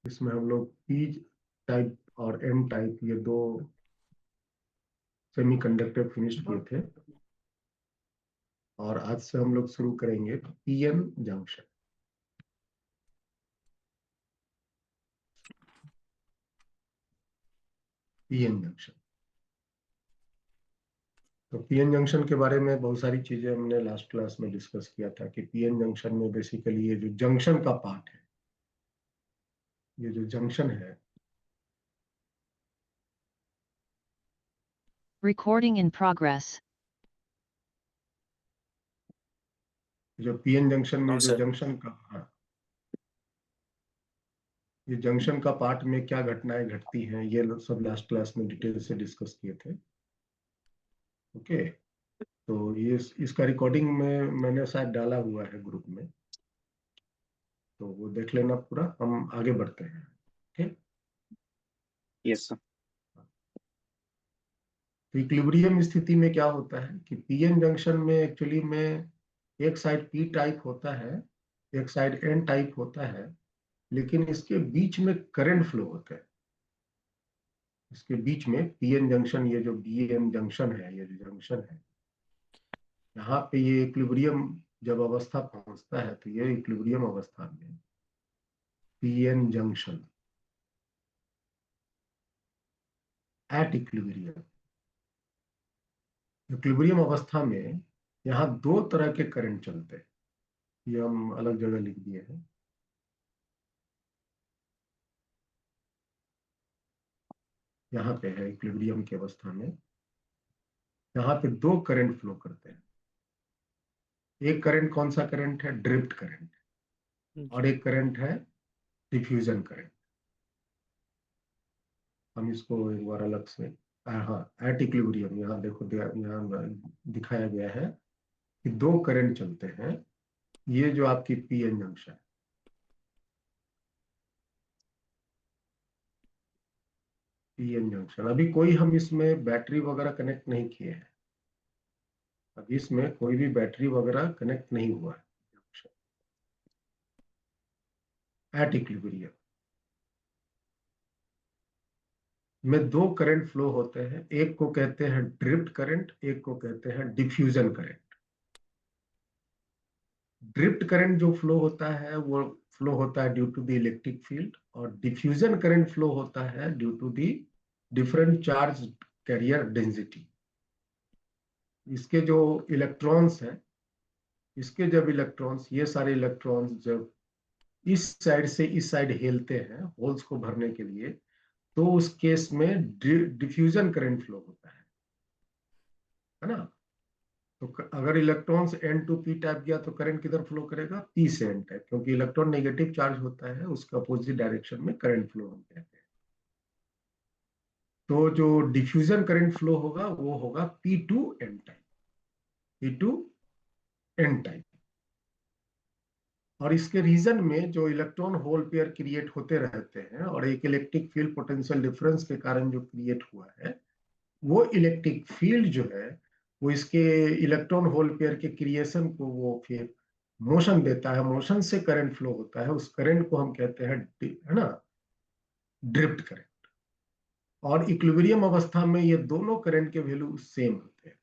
इसमें हम लोग पी टाइप और एन टाइप ये दो सेमीकंडक्टर फिनिश किए थे, और आज से हम लोग शुरू करेंगे पीएन जंक्शन। पीएन जंक्शन, तो पीएन जंक्शन के बारे में बहुत सारी चीजें हमने लास्ट क्लास में डिस्कस किया था कि पीएन जंक्शन में बेसिकली ये जो जंक्शन का पार्ट है, ये जो जंक्शन है, Recording in progress. जो पीएन जंक्शन में हाँ जो सर। जंक्शन का, हाँ, ये जंक्शन का पार्ट में क्या घटनाएं घटती हैं ये सब लास्ट क्लास में डिटेल से डिस्कस किए थे। ओके, तो ये इसका रिकॉर्डिंग में मैंने शायद डाला हुआ है ग्रुप में, तो वो देख लेना पूरा। हम आगे बढ़ते हैं। ठीक, यस सर। तो इक्विलिब्रियम स्थिति में क्या होता है कि पीएन जंक्शन में एक्चुअली में एक साइड पी टाइप होता है, एक साइड एन टाइप होता है, लेकिन इसके बीच में करंट फ्लो होता है। इसके बीच में पीएन जंक्शन, ये जो बीएन जंक्शन है, ये जो जंक्शन है, यहाँ पे ये इक्विलिब्रियम जब अवस्था पहुंचता है तो ये इक्विलिब्रियम अवस्था में PN junction at equilibrium, equilibrium अवस्था में यहाँ दो तरह के करंट चलते हैं। ये हम अलग जगह लिख दिए हैं। यहाँ पे है इक्विलिब्रियम की अवस्था में, यहाँ पे दो करंट फ्लो करते हैं। एक करंट कौन सा करंट है? ड्रिफ्ट करंट, और एक करंट है डिफ्यूजन करंट। हम इसको एक बार अलग से, हाँ, एट इक्विलिब्रियम, यहाँ देखो यहाँ दिखाया गया है कि दो करंट चलते हैं। ये जो आपकी पीएन जंक्शन है, पीएन जंक्शन, अभी कोई हम इसमें बैटरी वगैरह कनेक्ट नहीं किए हैं। अभी इसमें कोई भी बैटरी वगैरह कनेक्ट नहीं हुआ है। एट इक्विलिब्रियम में दो करंट फ्लो होते हैं, एक को कहते हैं ड्रिफ्ट करंट, एक को कहते हैं डिफ्यूजन करंट। ड्रिफ्ट करंट जो फ्लो होता है वो फ्लो होता है due to the electric field, और डिफ्यूजन करंट फ्लो होता है due to the different charge carrier density. इसके जो इलेक्ट्रॉन्स हैं, इसके जब इलेक्ट्रॉन्स, ये सारे इलेक्ट्रॉन्स जब इस साइड से इस साइड हेलते हैं होल्स को भरने के लिए, तो उस केस में डिफ्यूजन करंट फ्लो होता है ना। तो अगर electrons N to P type गया तो करंट किधर फ्लो करेगा? पी से एन टाइप, क्योंकि इलेक्ट्रॉन नेगेटिव चार्ज होता है, उसके अपोजिट डायरेक्शन में करंट फ्लो हम कहते हैं। तो जो डिफ्यूजन करंट फ्लो होगा वो होगा P to N type, P to N type. और इसके रीजन में जो इलेक्ट्रॉन होल पेयर क्रिएट होते रहते हैं, और एक इलेक्ट्रिक फील्ड पोटेंशियल डिफरेंस के कारण जो क्रिएट हुआ है, वो इलेक्ट्रिक फील्ड जो है वो इसके इलेक्ट्रॉन होल पेयर के क्रिएशन को वो फिर मोशन देता है, मोशन से करंट फ्लो होता है। उस करंट को हम कहते हैं, है ना, ड्रिफ्ट करंट। और इक्विलिब्रियम अवस्था में ये दोनों करंट के वैल्यू सेम होते हैं।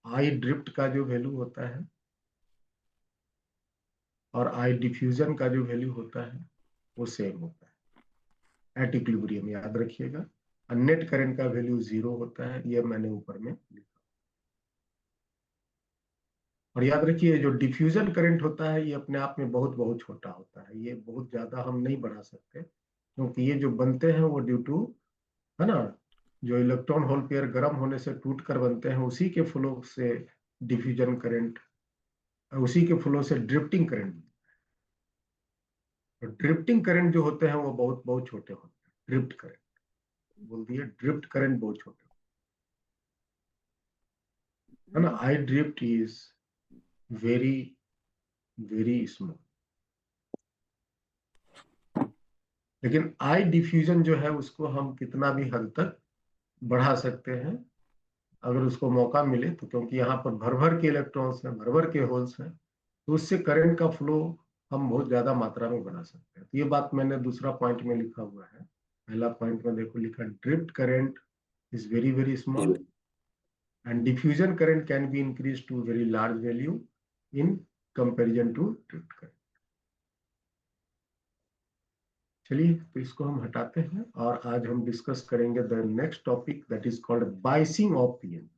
आई ड्रिफ्ट का जो वैल्यू होता है और आई डिफ्यूजन का जो वैल्यू होता है वो सेम होता है एट इक्विलिब्रियम, याद रखिएगा। और नेट करंट का वैल्यू 0 होता है, ये मैंने ऊपर में लिखा। और याद रखिए जो डिफ्यूजन करंट होता है ये अपने आप में बहुत बहुत छोटा होता है, ये बहुत ज्यादा हम नहीं बढ़ा सकते, क्योंकि ये जो बनते हैं वो ड्यू टू, है ना, जो इलेक्ट्रॉन होल पेयर गर्म होने से टूट कर बनते हैं, उसी के फ्लो से डिफ्यूजन करंट, उसी के फ्लो से ड्रिफ्टिंग करंट। तो ड्रिफ्टिंग करंट जो होते हैं वो बहुत बहुत छोटे होते हैं। ड्रिफ्ट करंट बोल दिए, ड्रिफ्ट करंट बहुत छोटे, है ना। आई drift is very very small, लेकिन आई डिफ्यूजन जो है उसको हम कितना भी हद तक बढ़ा सकते हैं अगर उसको मौका मिले तो, क्योंकि यहाँ पर भर भर के इलेक्ट्रॉन्स हैं, भर भर के होल्स हैं, तो उससे करंट का फ्लो हम बहुत ज्यादा मात्रा में बना सकते हैं। तो ये बात मैंने दूसरा पॉइंट में लिखा हुआ है। पहला पॉइंट में देखो लिखा, drift current is very very small and diffusion current can be increased to very large value in comparison to drift current. चलिए तो इसको हम हटाते हैं और आज हम डिस्कस करेंगे the next topic that is called biasing of PN.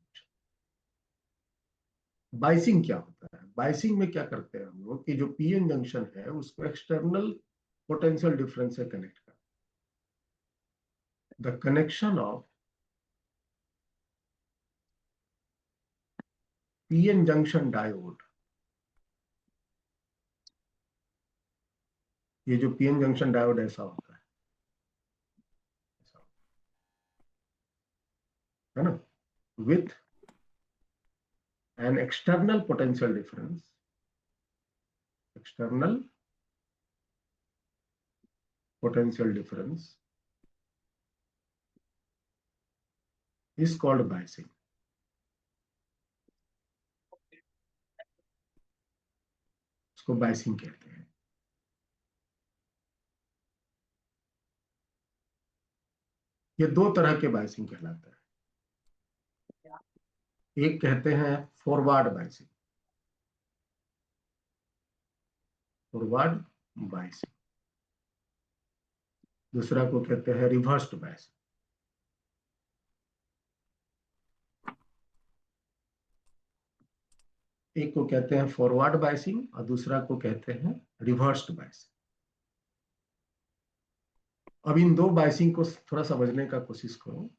Biasing क्या होता है? बाइसिंग में क्या करते हैं हम लोग कि जो पीएन जंक्शन है उसको एक्सटर्नल पोटेंशियल डिफरेंस से कनेक्ट करते हैं। The connection of PN junction diode, ये जो पीएन जंक्शन डायोड ऐसा होता है ना, with an external potential difference, external potential difference is called biasing. इसको बाइसिंग कहते हैं। ये दो तरह के बाइसिंग कहलाता है। एक कहते हैं फॉरवर्ड बाइसिंग, फॉरवर्ड बाइसिंग। दूसरा को कहते हैं रिवर्स्ड बाइसिंग। एक को कहते हैं फॉरवर्ड बाइसिंग और दूसरा को कहते हैं रिवर्स्ड बाइसिंग। अब इन दो बाइसिंग को थोड़ा समझने का कोशिश करो।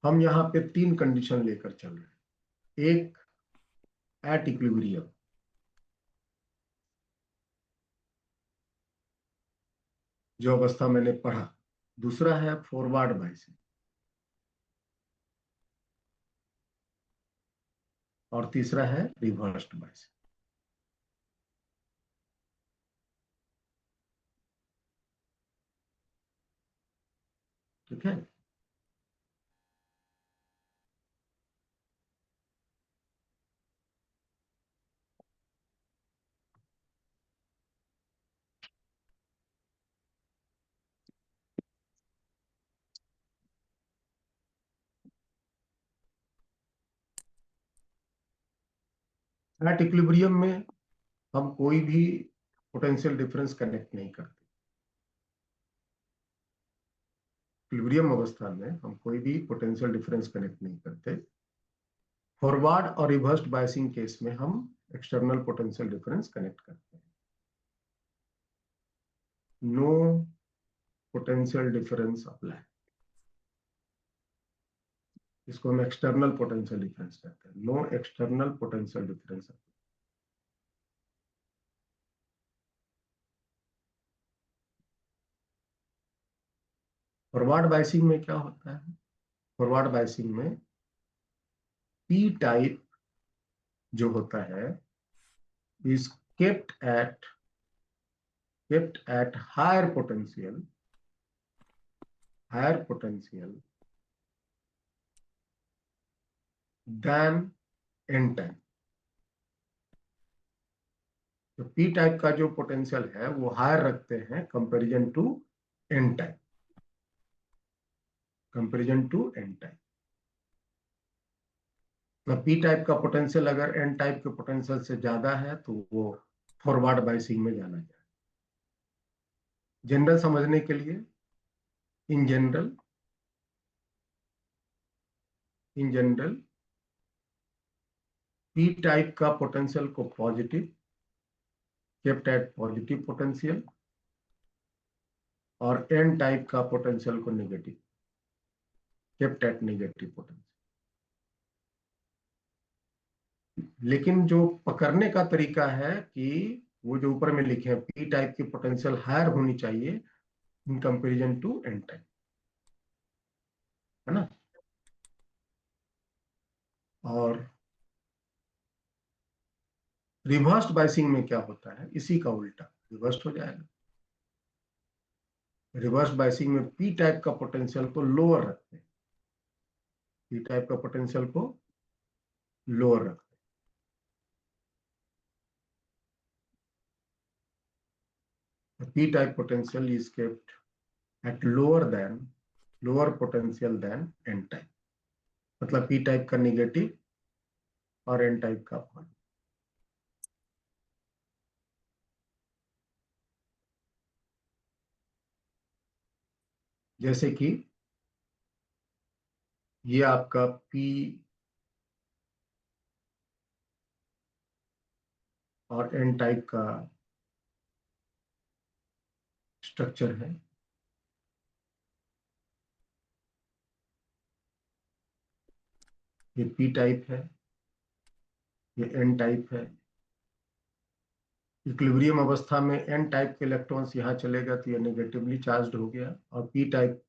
हम यहाँ पे तीन कंडीशन लेकर चल रहे हैं। एक एट इक्विलिब्रियम, जो अवस्था मैंने पढ़ा। दूसरा है फॉरवर्ड बाइसिंग और तीसरा है रिवर्स्ड बाइसिंग। ठीक है। एट इक्विलिब्रियम में हम कोई भी पोटेंशियल डिफरेंस कनेक्ट नहीं करते। इक्विलिब्रियम अवस्था में हम कोई भी पोटेंशियल डिफरेंस कनेक्ट नहीं करते। फॉरवर्ड और रिवर्स्ड बाइसिंग केस में हम एक्सटर्नल पोटेंशियल डिफरेंस कनेक्ट करते हैं। नो पोटेंशियल डिफरेंस अप्लाई, इसको हम एक्सटर्नल पोटेंशियल डिफरेंस कहते हैं। No external potential difference. Forward biasing में क्या होता है? फॉरवर्ड बाइसिंग में पी टाइप जो होता है is kept at higher potential than n type. तो पी टाइप का जो पोटेंशियल है वो हायर रखते हैं comparison to N type, comparison to N type. तो पी टाइप का पोटेंशियल अगर एन टाइप के पोटेंशियल से ज्यादा है तो वो फॉरवर्ड बाइसिंग में जाना जाए। जनरल समझने के लिए, इन जनरल पी टाइप का पोटेंशियल को positive kept at positive potential और एन टाइप का पोटेंशियल को negative kept at negative potential. लेकिन जो पकड़ने का तरीका है कि वो जो ऊपर में लिखे हैं पी टाइप की पोटेंशियल हायर होनी चाहिए in comparison to N type, है ना। और रिवर्स्ड बाइसिंग में क्या होता है, इसी का उल्टा रिवर्स्ड हो जाएगा। रिवर्स बाइसिंग में पी टाइप का पोटेंशियल को लोअर रखते हैं, पी टाइप का पोटेंशियल को लोअर रखते हैं। The p-type potential is kept at lower potential than n-type. मतलब p-type का नेगेटिव और n-type का पॉजिटिव। जैसे कि ये आपका p और n-type का स्ट्रक्चर है। ये p-type है, ये n-type है। इक्विलिब्रियम अवस्था में n-टाइप के इलेक्ट्रॉन्स यहाँ चलेगा तो ये नेगेटिवली चार्ज्ड हो गया, और p-टाइप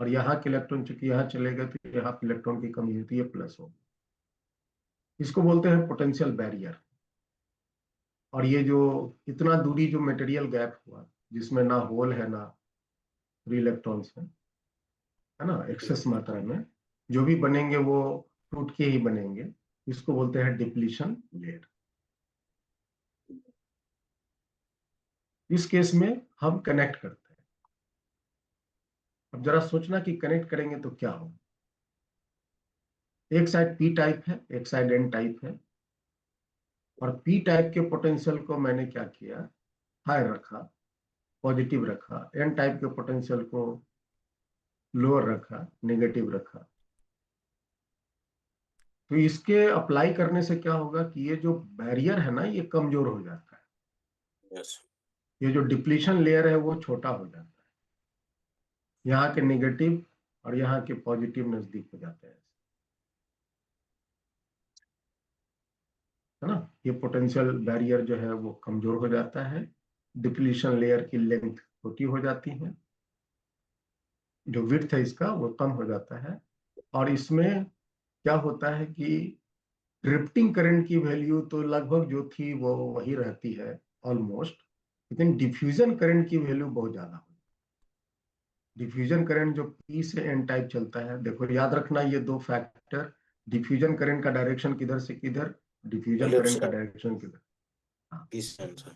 और यहाँ के इलेक्ट्रॉन चूंकि यहाँ चलेगा तो यहाँ पे इलेक्ट्रॉन की कमी होती है, प्लस हो गया। इसको बोलते हैं पोटेंशियल बैरियर। और ये जो इतना दूरी जो मटेरियल गैप हुआ, जिसमें ना होल है ना फ्री इलेक्ट्रॉन्स है ना, एक्सेस मात्रा में जो भी बनेंगे वो टूट के ही बनेंगे, इसको बोलते हैं डिप्लीशन लेयर। इस केस में हम कनेक्ट करते हैं। अब जरा सोचना कि कनेक्ट करेंगे तो क्या होगा। एक साइड p टाइप है, एक साइड n टाइप है, और p टाइप के पोटेंशियल को मैंने क्या किया, हाई रखा, पॉजिटिव रखा, n टाइप के पोटेंशियल को लोअर रखा, नेगेटिव रखा। तो इसके अप्लाई करने से क्या होगा कि ये जो बैरियर है ना, ये कमजोर हो जाता है। यस ये जो डिप्लीशन लेयर है वो छोटा हो जाता है, यहाँ के नेगेटिव और यहाँ के पॉजिटिव नजदीक हो जाते हैं, है ना। ये पोटेंशियल बैरियर जो है वो कमजोर हो जाता है, डिप्लीशन लेयर की लेंथ छोटी हो जाती है, जो विड्थ है इसका वो कम हो जाता है। और इसमें क्या होता है कि ड्रिफ्टिंग करंट की वैल्यू तो लगभग जो थी वो वही रहती है ऑलमोस्ट, लेकिन डिफ्यूजन करंट की वैल्यू बहुत ज्यादा हो। डिफ्यूजन करंट जो पी से एन टाइप चलता है, देखो याद रखना ये दो फैक्टर, डिफ्यूजन करंट का डायरेक्शन किधर से किधर, डिफ्यूजन लेफ्ट करंट का साइड डायरेक्शन किधर, हाँ, इस आंसर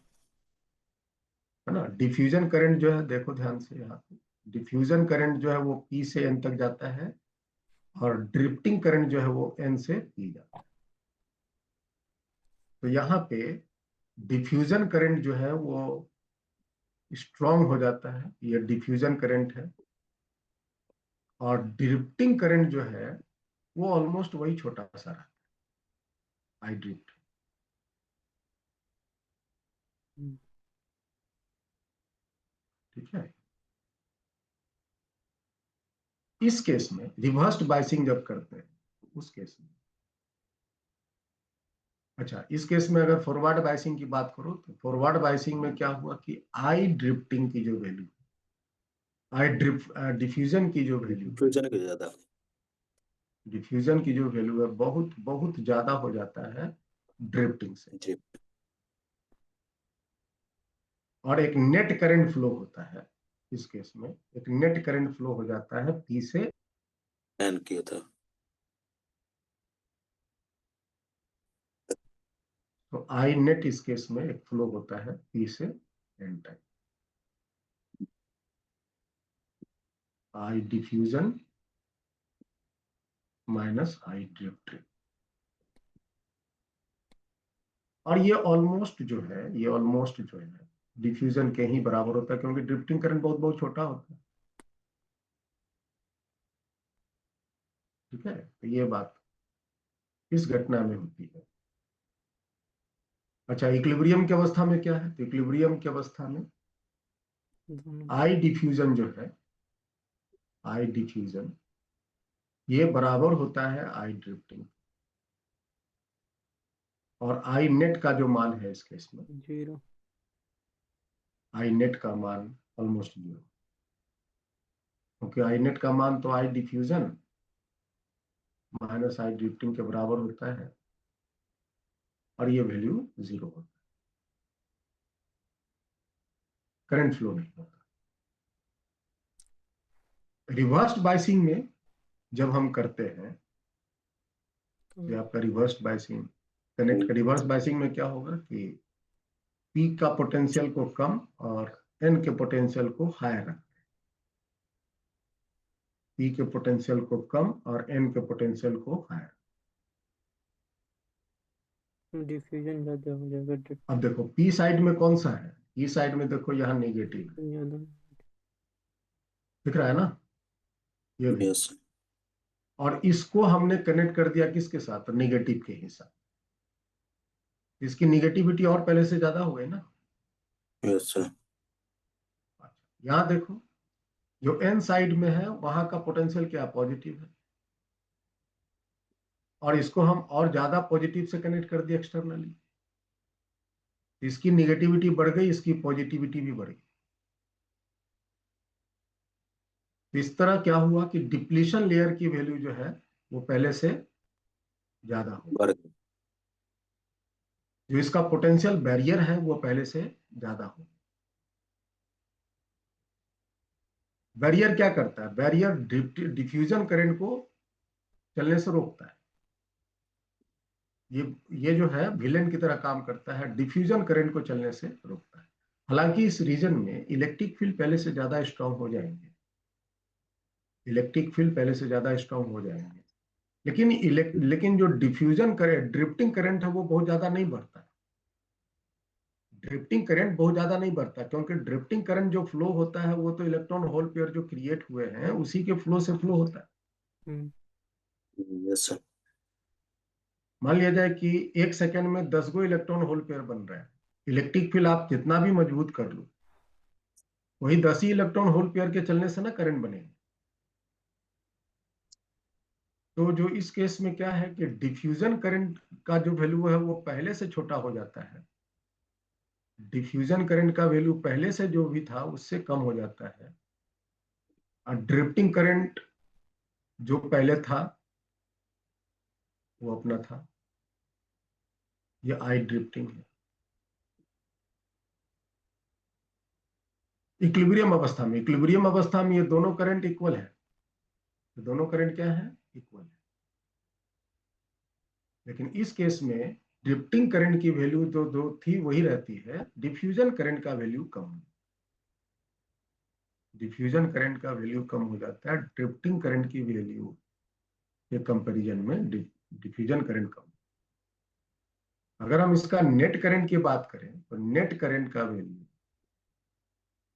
है ना। डिफ्यूजन करंट जो है, देखो ध्यान से यहाँ पे, डिफ्यूजन करंट जो है वो पी से एन तक जाता है, और ड्रिफ्टिंग करंट जो है वो एन से पी जाता है। तो यहाँ पे डिफ्यूजन करंट जो है वो स्ट्रांग हो जाता है, ये डिफ्यूजन करंट है, और ड्रिफ्टिंग करंट जो है वो ऑलमोस्ट वही छोटा सा रहता है, आई ड्रिफ्ट। ठीक है। इस केस में रिवर्स्ड बाइसिंग जब करते हैं उस केस में, अच्छा इस केस में अगर फॉरवर्ड बाइसिंग की बात करो तो फॉरवर्ड बाइसिंग में क्या हुआ कि आई ड्रिफ्टिंग की जो वैल्यू, आई डिफ्यूजन की जो वैल्यू, फ्यूजन के ज्यादा डिफ्यूजन की जो वैल्यू है बहुत बहुत ज्यादा हो जाता है ड्रिफ्टिंग से, जी और एक नेट करंट फ्लो होता है। इस केस में एक नेट करंट फ्लो हो जाता है पी से, एन किया था तो आई नेट इस केस में एक फ्लो होता है पी से N type, I diffusion minus I drift. और ये ऑलमोस्ट जो है, ये ऑलमोस्ट जो है डिफ्यूजन के ही बराबर होता है, क्योंकि ड्रिफ्टिंग करंट बहुत बहुत छोटा होता है। ठीक है, तो ये बात इस घटना में होती है। अच्छा, इक्विलिब्रियम की अवस्था में क्या है, तो इक्विलिब्रियम की अवस्था में आई डिफ्यूजन जो है, आई डिफ्यूजन ये बराबर होता है आई ड्रिफ्टिंग, और आई नेट का जो मान है इस केस में, जीरो, आई नेट का मान ऑलमोस्ट जीरो, क्योंकि आई नेट का मान तो आई डिफ्यूजन माइनस आई ड्रिफ्टिंग के बराबर होता है, और ये वैल्यू जीरो होता है, करंट फ्लो नहीं होता। रिवर्स्ड बाइसिंग में जब हम करते हैं, ये आपका reversed biasing connect, reverse biasing में क्या होगा कि पीक का पोटेंशियल को कम और एन के पोटेंशियल को हायर रखते हैं, पी के पोटेंशियल को कम और एन के पोटेंशियल को हायर। डिफ्यूजन ज्यादा हो जाएगा। अब देखो पी साइड में कौन सा है, पी साइड में देखो यहाँ नेगेटिव है, ज्यादा दिख रहा है ना, ये भी। यस और इसको हमने कनेक्ट कर दिया किसके साथ, नेगेटिव के ही साथ, इसकी निगेटिविटी और पहले से ज्यादा हो गई ना। यस सर यहाँ देखो जो एन साइड में है वहां का पोटेंशियल क्या पॉजिटिव है, और इसको हम और ज्यादा पॉजिटिव से कनेक्ट कर दिया एक्सटर्नली, इसकी निगेटिविटी बढ़ गई, इसकी पॉजिटिविटी भी बढ़ गई। तो इस तरह क्या हुआ कि डिप्लीशन लेयर की वैल्यू जो है वो पहले से ज्यादा हो, बढ़ गया। जो इसका पोटेंशियल बैरियर है वो पहले से ज्यादा हो। बैरियर क्या करता है, बैरियर डिफ्यूजन करंट को चलने से रोकता है। ये जो है विलेन की तरह काम करता है, डिफ्यूजन करंट को चलने से रोकता है। हालांकि इस रीजन में इलेक्ट्रिक फील्ड पहले से ज्यादा स्ट्रांग हो जाएंगे, इलेक्ट्रिक फील्ड पहले से ज्यादा स्ट्रांग हो जाएंगे, लेकिन जो डिफ्यूजन करंट, ड्रिफ्टिंग करंट है वो बहुत ज्यादा नहीं बढ़ता है। ड्रिफ्टिंग करंट बहुत ज्यादा नहीं बढ़ता, क्योंकि ड्रिफ्टिंग करंट जो फ्लो होता है वो तो इलेक्ट्रॉन होल पेयर जो क्रिएट हुए हैं उसी के फ्लो से फ्लो होता है। यस सर मान लिया जाए कि 1 सेकंड में 10 गो इलेक्ट्रॉन होल पेयर बन रहे हैं, इलेक्ट्रिक फील्ड आप जितना भी मजबूत कर लो, वही 10 ही इलेक्ट्रॉन होल पेयर के चलने से ना करंट बनेगा। तो जो इस केस में क्या है कि डिफ्यूजन करंट का जो वैल्यू है वो पहले से छोटा हो जाता है, डिफ्यूजन करंट का वैल्यू पहले से जो भी था उससे कम हो जाता है, और ड्रिफ्टिंग करंट जो पहले था वो अपना था, ये आई ड्रिफ्टिंग है। इक्विलिब्रियम अवस्था में ये दोनों करंट इक्वल है, तो दोनों करंट क्या है, इक्वल है। लेकिन इस केस में ड्रिफ्टिंग करंट की वैल्यू जो दो थी वही रहती है, डिफ्यूजन करंट का वैल्यू कम, डिफ्यूजन करंट का वैल्यू कम हो जाता है ड्रिफ्टिंग करंट की वैल्यू के कंपैरिजन में, डिफ्यूजन करंट कम। अगर हम इसका नेट करंट की बात करें तो नेट करंट का वैल्यू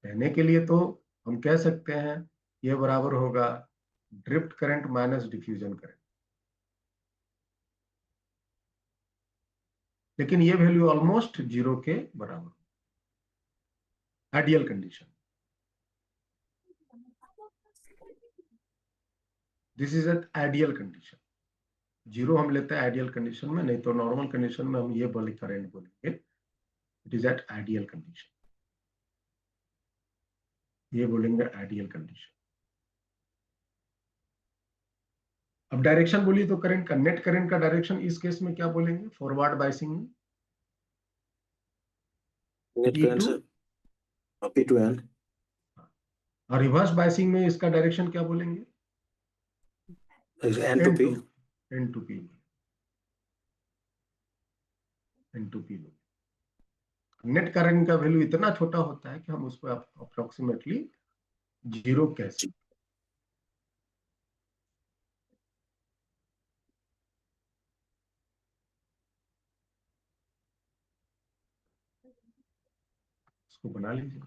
कहने के लिए तो हम कह सकते हैं ये बराबर होगा drift current minus diffusion current, लेकिन ये वैल्यू ऑलमोस्ट जीरो के बराबर, ideal condition. This is at ideal condition, zero हम लेते हैं आइडियल कंडीशन में, नहीं तो नॉर्मल कंडीशन में हम ये बोले करंट बोलेंगे, it is at ideal condition, ये बोलेंगे आइडियल कंडीशन। अब डायरेक्शन बोलिए तो करंट का, नेट करंट का डायरेक्शन इस केस में क्या बोलेंगे, फॉरवर्ड बाइसिंग में net E current to, sir P to N और रिवर्स बाइसिंग में इसका डायरेक्शन क्या बोलेंगे, N to P N to P, N to P. Net current का वैल्यू इतना छोटा होता है कि हम उसको अप्रोक्सीमेटली जीरो कह सकते हैं। इसको बना लीजिए।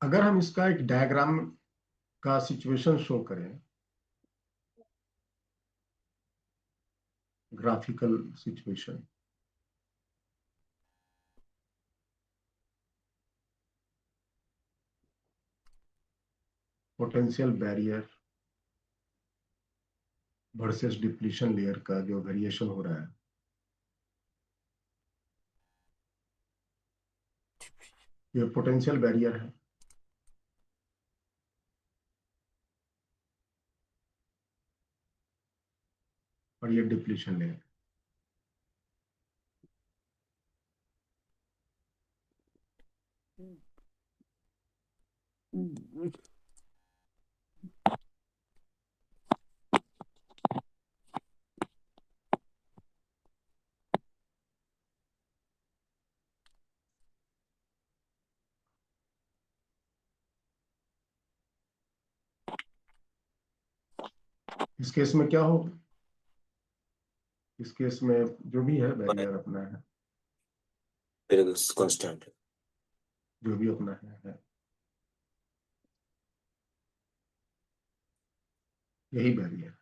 अगर हम इसका एक डायग्राम का सिचुएशन शो करें, graphical situation, potential barrier versus depletion layer का जो वेरिएशन हो रहा है, ये पोटेंशियल बैरियर है, और ये डिप्लीशन लेयर। इस केस में क्या होगा? इस केस में जो भी है बैरियर अपना है, कांस्टेंट जो भी अपना है यही बैरियर,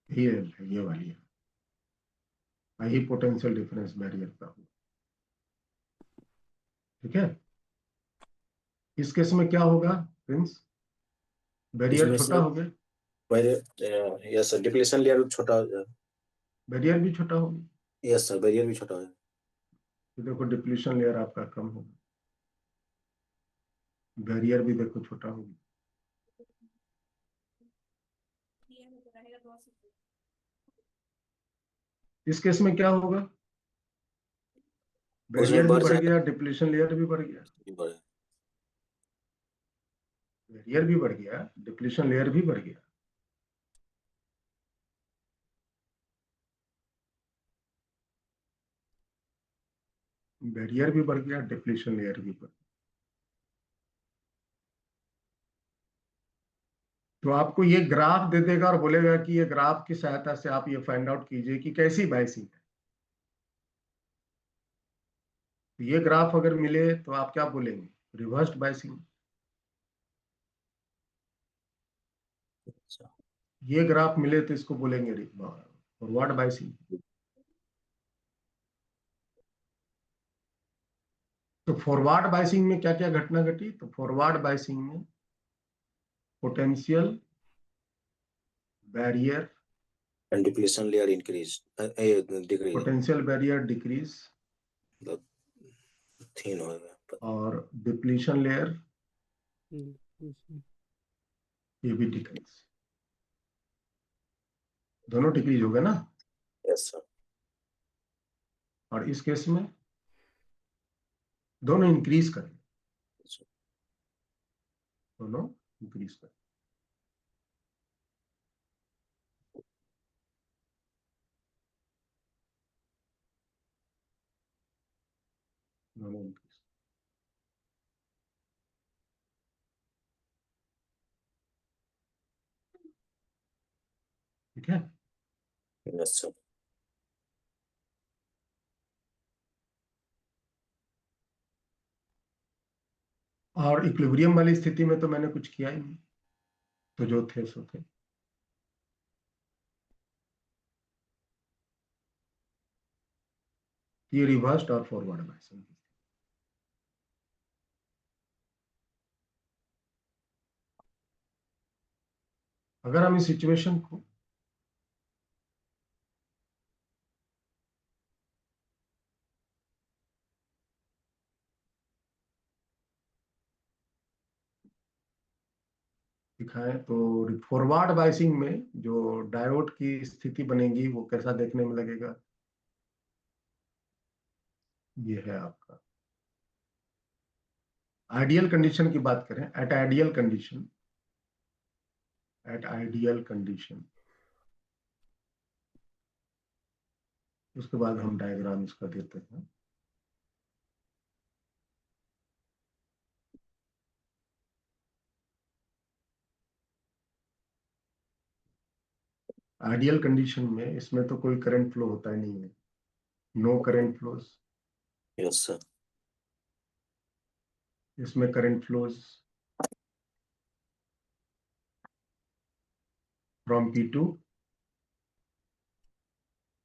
ये वाली है, यही पोटेंशियल डिफरेंस बैरियर का होगा। ठीक है, इस केस में क्या होगा प्रिंस? बैरियर इसमें छोटा से हो गया, barrier, yes sir, depletion layer छोटा हो जाए। बैरियर भी छोटा हो गया। यस सर, बैरियर भी छोटा हो जाए। तो देखो डिप्लीशन लेयर आपका कम होगा, बैरियर भी देखो छोटा होगा। इस केस में क्या होगा? उसमें बैरियर भी बढ़ बढ़ जाएगा। गया, डिप्लीशन लेयर भी बढ़ गया। बैरियर भी बढ़ गया, डिप्लीशन लेयर भी बढ़ गया। बैरियर भी बढ़ गया, डिप्लीशन लेयर भी बढ़ गया। तो आपको ये ग्राफ दे देगा और बोलेगा कि ये ग्राफ की सहायता से आप ये फाइंड आउट कीजिए कि कैसी बाइसिंग है। तो ये ग्राफ अगर मिले तो आप क्या बोलेंगे? Reversed biasing. ये ग्राफ मिले तो इसको बोलेंगे फॉरवर्ड बाइसिंग। तो फॉरवर्ड बाइसिंग में क्या क्या घटना घटी? तो फॉरवर्ड बाइसिंग में potential barrier, and depletion layer increase, decrease, potential barrier decrease thin हो गया। और डिप्लीशन लेयर ये भी डिक्रीज, दोनों डिक्रीज हो गए ना। Yes sir. और इस केस में दोनों इंक्रीज करें, दोनों इंक्रीज करें। दोनों increase। ठीक है, यस सर। और इक्विलिब्रियम वाली स्थिति में तो मैंने कुछ किया ही नहीं, तो जो थे सो थे। ये रिवर्स्ड और फॉरवर्ड बाइसिंग। अगर हम इस सिचुएशन को दिखाएं तो फॉरवर्ड बाइसिंग में जो डायोड की स्थिति बनेगी वो कैसा देखने में लगेगा? ये है आपका आइडियल कंडीशन की बात करें, at ideal condition, at ideal condition. उसके बाद हम डायग्राम इसका देते हैं। आइडियल कंडीशन में इसमें तो कोई करंट फ्लो होता ही नहीं है, no current flows. Yes sir. इसमें current flows from P to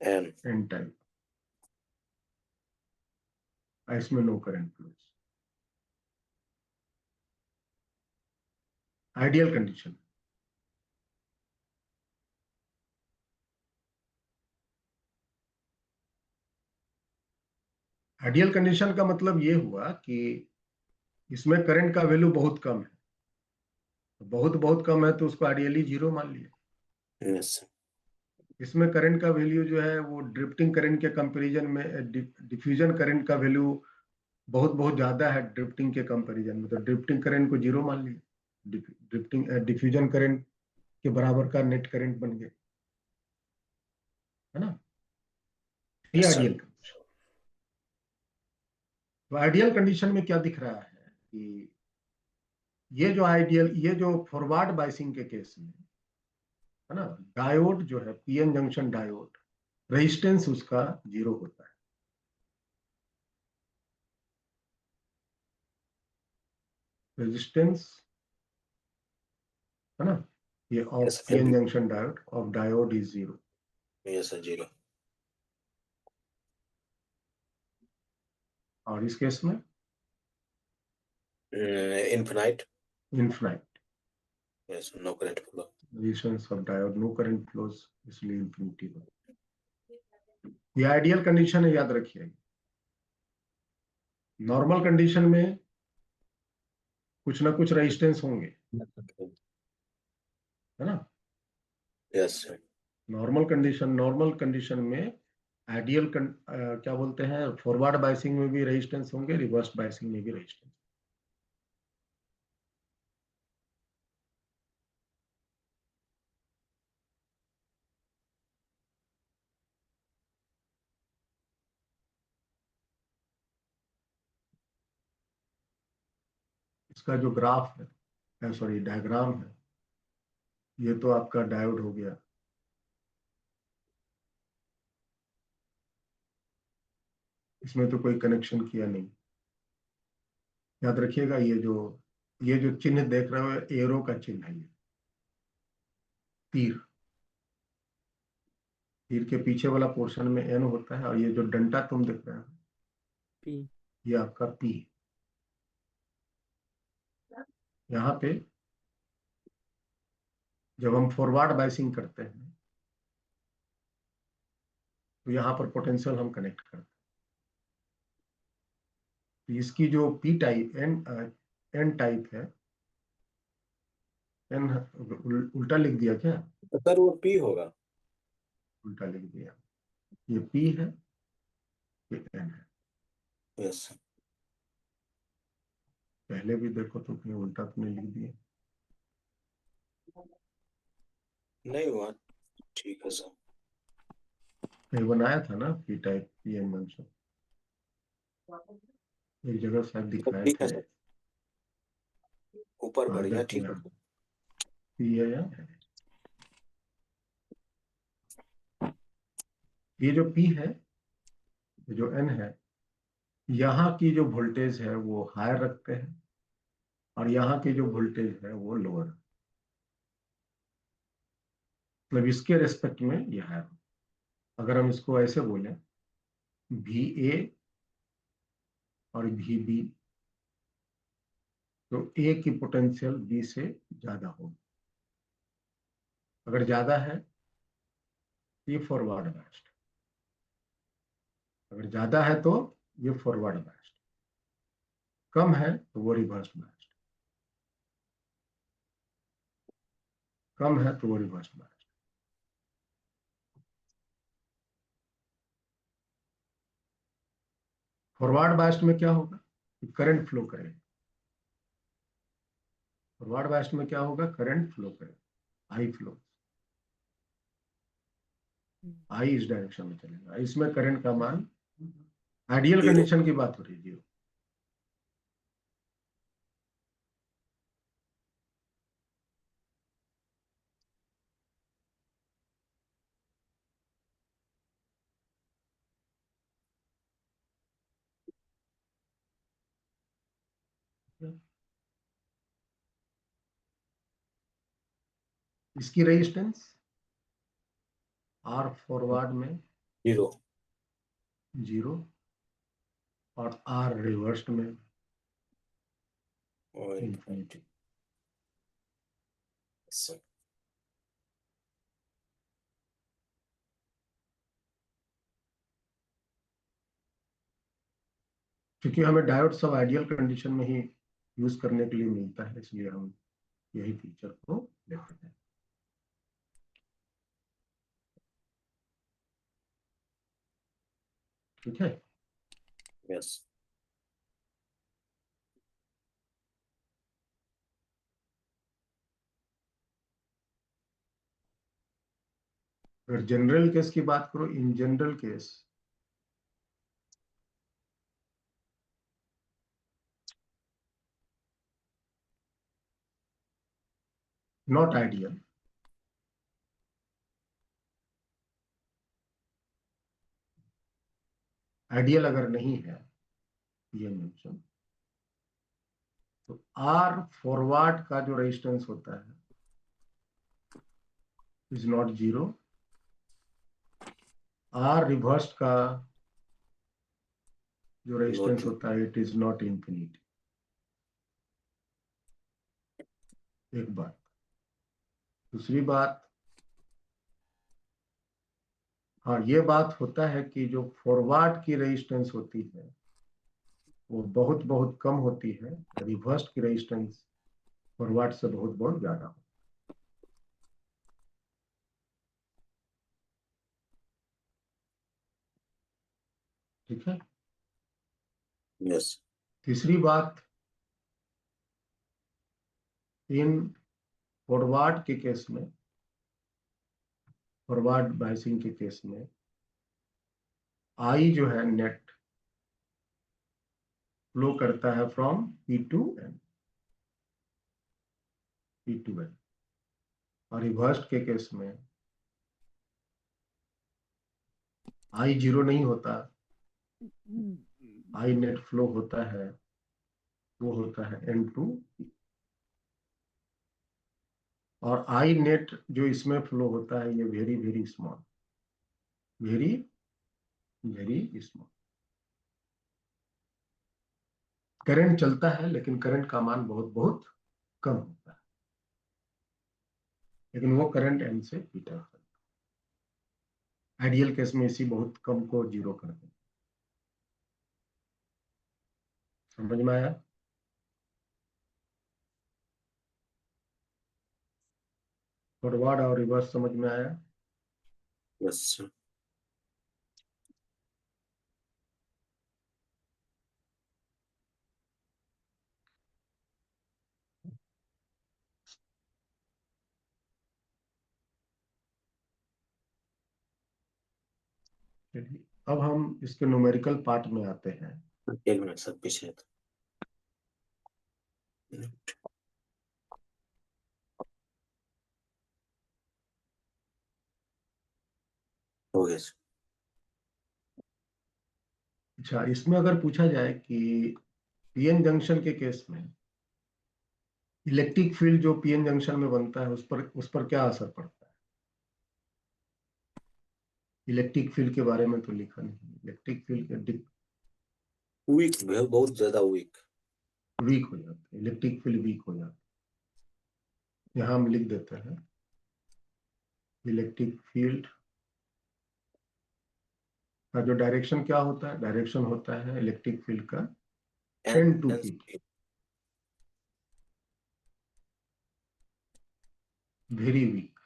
N N type, इसमें no current flows. Ideal condition. Ideal condition का मतलब ये हुआ कि इसमें करंट का वैल्यू बहुत कम है, बहुत बहुत कम है तो उसको आइडियली 0 मान लिया। yes sir. इसमें करंट का वैल्यू जो है वो ड्रिफ्टिंग करंट के कंपैरिजन में डिफ्यूजन करंट का वैल्यू बहुत बहुत ज्यादा है ड्रिफ्टिंग के कंपैरिजन में, तो ड्रिफ्टिंग करंट को 0 मान लिया। ड्रिफ्टिंग डिफ्यूजन करंट के बराबर का नेट करंट बन गया, है ना। ये Yes, sir. Ideal condition. तो आइडियल कंडीशन में क्या दिख रहा है कि ये जो फॉरवर्ड बाइसिंग के केस में, है ना, डायोड जो है पीएन जंक्शन डायोड, रेजिस्टेंस उसका 0 होता है। रेजिस्टेंस, है ना, ये of Yes, PN junction diode of diode is 0। yes sir, 0. और इस केस में Infinite. Infinite, Yes, no current flow. Resistance of diode, no current flows, इसलिए इंफिनिटी होगा। ये आइडियल कंडीशन है, याद रखिए। नॉर्मल कंडीशन में कुछ ना कुछ रेजिस्टेंस होंगे, है ना। Yes sir. नॉर्मल कंडीशन में आइडियल क्या बोलते हैं, फॉरवर्ड बाइसिंग में भी रेजिस्टेंस होंगे, रिवर्स बाइसिंग में भी रेजिस्टेंस। इसका जो ग्राफ है, सॉरी डायग्राम है, ये तो आपका डायोड हो गया। इसमें तो कोई कनेक्शन किया नहीं। याद रखिएगा, ये जो चिन्ह देख रहे हो, एरो का चिन्ह है, ये तीर, तीर के पीछे वाला पोर्शन में एन होता है, और ये जो डंडा तुम देख रहे हो, P. ये आपका पी। यहाँ पे जब हम फॉरवर्ड बाइसिंग करते हैं तो यहाँ पर पोटेंशियल हम कनेक्ट करते हैं। तो इसकी जो पी टाइप एन टाइप है, एन उल्टा लिख दिया क्या? सर वो P होगा। उल्टा लिख दिया। ये पी है, ये एन है। Yes sir. पहले भी देखो तो कहीं उल्टा तो नहीं लिख दिया। नहीं हुआ, ठीक है सर। कहीं बनाया था ना P type P N mention, एक जगह शायद दिखाए ठीक है थे। सर, ऊपर हाँ बढ़िया, देखो ठीक है यहाँ सर। पी है, यहाँ है। ये जो पी है, ये जो एन है, यहाँ की जो वोल्टेज है वो हायर रखते हैं, और यहाँ की जो वोल्टेज है वो लोअर। मतलब इसके रेस्पेक्ट में ये हायर। अगर हम इसको ऐसे बोलें, वी ए और वी बी, तो ए की पोटेंशियल बी से ज्यादा होगी। अगर ज्यादा है तो ये फॉरवर्ड बायस्ड, अगर ज्यादा है तो ये फॉरवर्ड बायस्ड, कम है तो वो रिवर्स बायस्ड, कम है तो वो रिवर्स बायस्ड। फॉरवर्ड बायस्ड में क्या होगा, करंट फ्लो करेगा। फॉरवर्ड बायस्ड में क्या होगा, करंट फ्लो करेगा, आई फ्लो, आई इस डायरेक्शन में चलेगा। इसमें करंट का मान, आइडियल 0. कंडीशन की बात हो रही है, 0। इसकी रेजिस्टेंस आर फॉरवर्ड में 0. 0, और आर रिवर्स में और इंफिनिटी। सर क्योंकि हमें डायोड सब आइडियल कंडीशन में ही यूज करने के लिए मिलता है, इसलिए हम यही फीचर को लेते हैं। ठीक है। Yes. अगर जनरल केस की बात करो, in general case not ideal, ideal अगर नहीं है ये मेंशन, तो आर फॉरवर्ड का जो रेजिस्टेंस होता है is not zero, R reverse का जो रेजिस्टेंस होता है इट इज नॉट इंफिनिट। एक बात। दूसरी बात, हाँ ये बात होता है कि जो फॉरवर्ड की रेजिस्टेंस होती है वो बहुत बहुत कम होती है, रिवर्स की रेजिस्टेंस फॉरवर्ड से बहुत बहुत ज्यादा होती है। ठीक है। Yes. तीसरी बात, इन फॉरवर्ड के केस में, फॉरवर्ड बाइसिंग के केस में आई जो है नेट फ्लो करता है from P to N, P to N, और रिवर्स के केस में आई जीरो नहीं होता, आई नेट फ्लो होता है, वो होता है एन टू, और आई नेट जो इसमें फ्लो होता है ये very very small, very very small. Current चलता है लेकिन करंट का मान बहुत बहुत कम होता है, लेकिन वो करंट एन से पीटर करता है। आइडियल केस में इसी बहुत कम को जीरो कर दें। समझ में आया? फॉरवर्ड और रिवर्स समझ में आया? Yes, sir. चलिए अब हम इसके न्यूमेरिकल पार्ट में आते हैं। एक मिनट सर, पीछे हो गया सर। अच्छा, इसमें अगर पूछा जाए कि पीएन जंक्शन के केस में इलेक्ट्रिक फील्ड जो पीएन जंक्शन में बनता है उस पर क्या असर पड़ता है? इलेक्ट्रिक फील्ड के बारे में तो लिखा नहीं। इलेक्ट्रिक फील्ड के वीक, बहुत ज्यादा वीक। वीक हो जाते हैं, इलेक्ट्रिक फील्ड वीक हो जाते हैं। यहाँ हम लिख देते हैं इलेक्ट्रिक फील्ड का जो डायरेक्शन क्या होता है, डायरेक्शन होता है इलेक्ट्रिक फील्ड का N to P, very weak,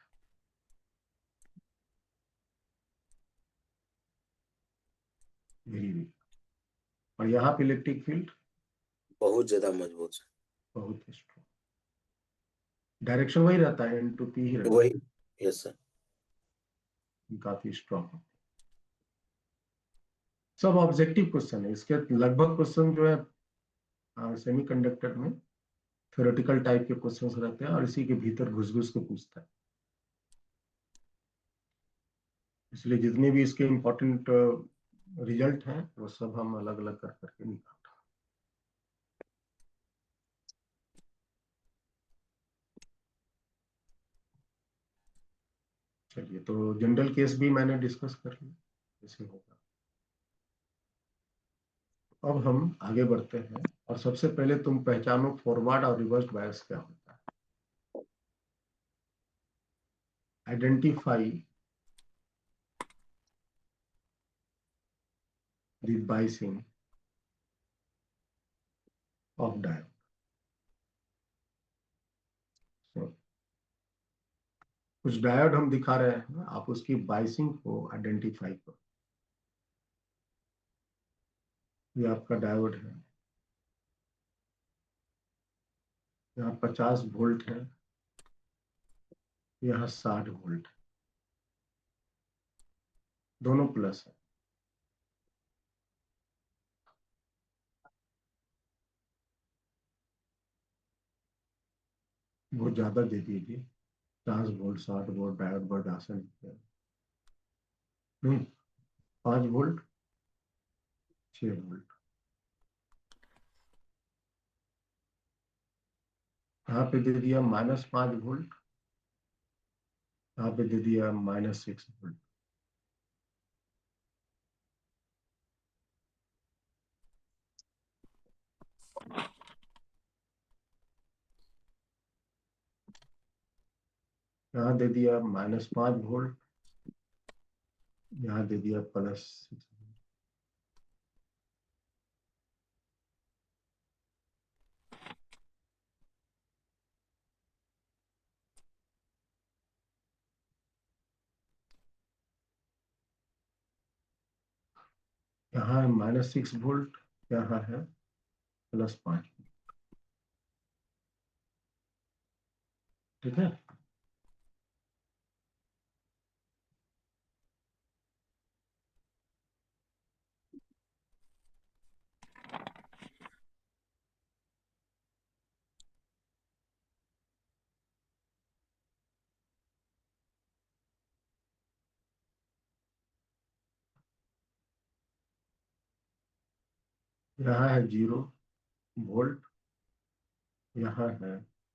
very weak. और यहाँ पे इलेक्ट्रिक फील्ड बहुत ज्यादा मजबूत। बहुत स्ट्रॉन्ग, डायरेक्शन वही रहता है, एन टू पी ही रहता वही। Yes sir. है, काफी स्ट्रॉन्ग। सब ऑब्जेक्टिव क्वेश्चन है इसके, लगभग क्वेश्चन जो है सेमीकंडक्टर में थ्योरेटिकल टाइप के क्वेश्चंस रहते हैं और इसी के भीतर घुस घुस के पूछता है। इसलिए जितने भी इसके इम्पोर्टेंट रिजल्ट हैं वो सब हम अलग अलग कर करके निकालते हैं। चलिए, तो जनरल केस भी मैंने डिस्कस कर लिया कैसे होगा। अब हम आगे बढ़ते हैं और सबसे पहले तुम पहचानो फॉरवर्ड और रिवर्स बायस क्या होता है। Identify the biasing of diode. कुछ डायोड हम दिखा रहे हैं, आप उसकी बाइसिंग को आइडेंटिफाई करो। ये आपका डायोड है, यहाँ 50 वोल्ट है, यहाँ 60 वोल्ट है, दोनों प्लस है। बहुत ज्यादा दे दीजिए, 50 वोल्ट 60 वोल्ट डायोड बर्दाश्त नहीं। 5 वोल्ट 6 वोल्ट, यहाँ पे दे दिया -5 वोल्ट, यहाँ पे दे दिया -6 वोल्ट। यहाँ दे दिया -5 वोल्ट, यहाँ दे दिया +6। यहाँ है -6 वोल्ट, यहाँ है +5। ठीक है। यहाँ है 0 वोल्ट, यहाँ है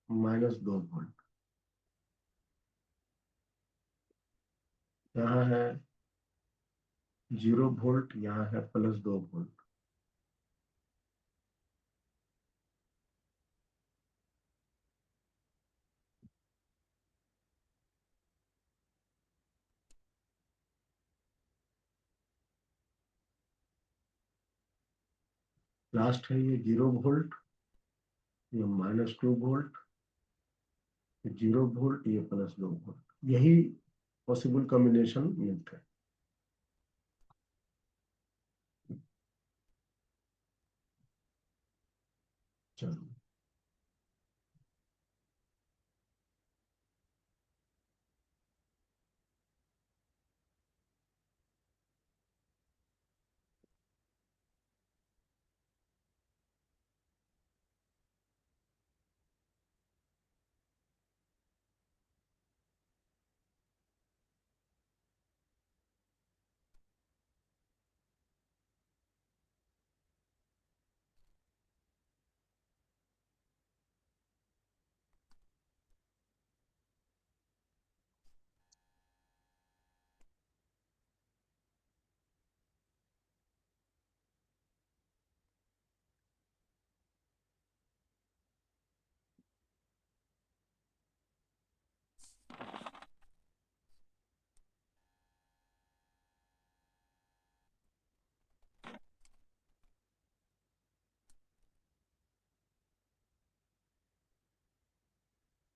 -2 वोल्ट, यहाँ है 0 वोल्ट, यहाँ है +2 वोल्ट। लास्ट है ये 0 वोल्ट, ये -2 वोल्ट, 0 वोल्ट, ये +2 वोल्ट। यही पॉसिबल कॉम्बिनेशन मिलता है। चलो,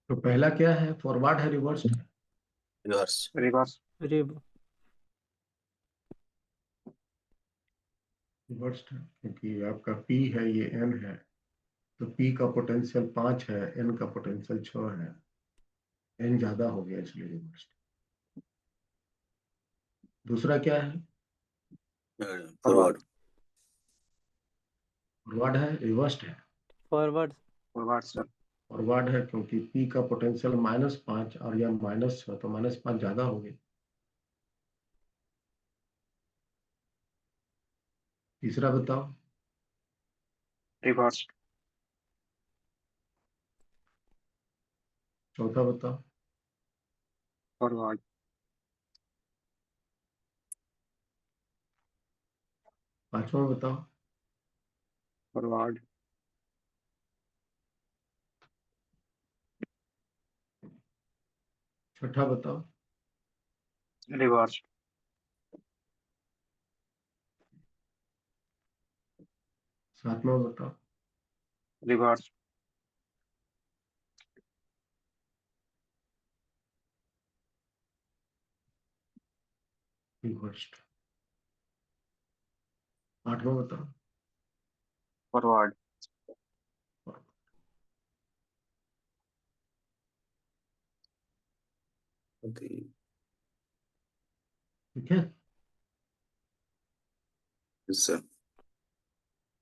तो पहला क्या है, फॉरवर्ड है रिवर्स है? reverse. रिवर्स। रिव रिवर्स है, क्योंकि आपका P है, ये N है, तो P का पोटेंशियल 5 है, N का पोटेंशियल 6 है, N ज्यादा हो गया इसलिए रिवर्स। दूसरा क्या है, Forward. फॉरवर्ड है रिवर्स है? Forward forward sir. फॉरवर्ड है, क्योंकि P का पोटेंशियल -5 और यह -6, तो -5 ज्यादा हो गया। तीसरा बताओ। रिवर्स। चौथा बताओ। फॉरवर्ड। पांचवा बताओ। फॉरवर्ड। छठा बताओ। रिवर्स। सातवां बताओ। रिवर्स। रिवर्स्ड। 8वां बताओ। फॉरवर्ड। the ठीक है। yes sir.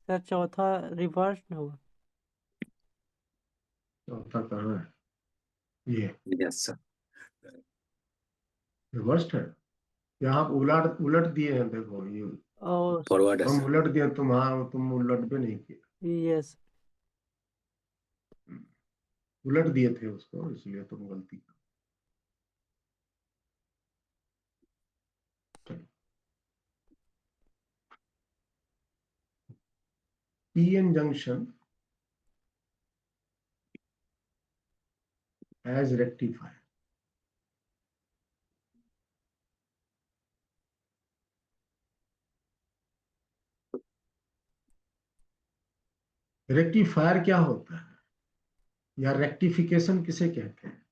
सर चौथा रिवर्स होगा। चौथा कहाँ है? ये Yes sir. रिवर्स्ड है। यहाँ आप उलट उलट दिए हैं, देखो ये और Forward है हम sir. उलट दिए, तुम हाँ तुम उलट भी नहीं किए, यस उलट दिए थे उसको, इसलिए तुम गलती कर। PN junction as rectifier. Rectifier क्या होता है, या रेक्टिफिकेशन किसे कहते हैं?